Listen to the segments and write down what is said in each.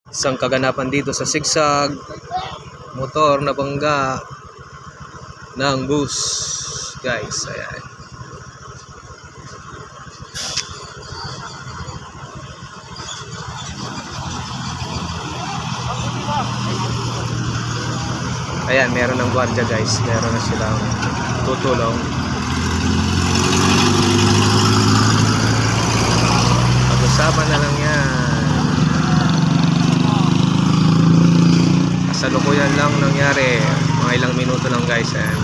Isang kaganapan dito sa Sigsag, motor na bangga ng bus, guys. Ayan. Ayan, meron ng gwardiya, guys. Meron na silang tutulong. Pag-usapan na lang yan. Kasalukuyan lang nangyari. Mga ilang minuto lang, guys. Ayan.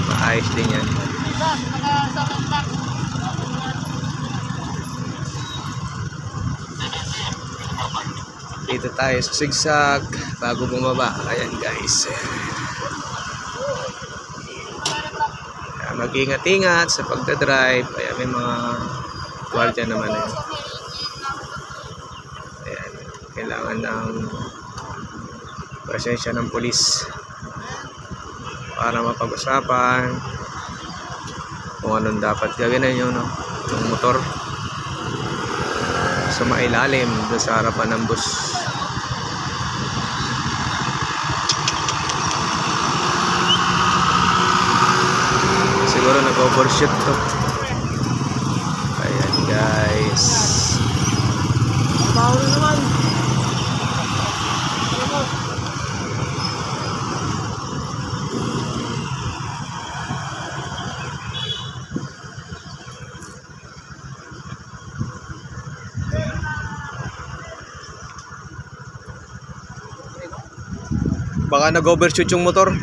Maayos din yan. Dito tayo sa Sigsag bago bumaba. Ayan, guys. Mag-ingat-ingat sa pagdadrive. Ayan, may mga gwardiya naman. Ayan, kailangan ng presensya ng pulis para mapag-usapan kung anong dapat gawin nyo, no? Yung motor sa mailalim doon sa harapan ng bus. Siguro nag-overshoot to. Ayan, guys. Bawa na naman. Baka nag-overshoot yung motor.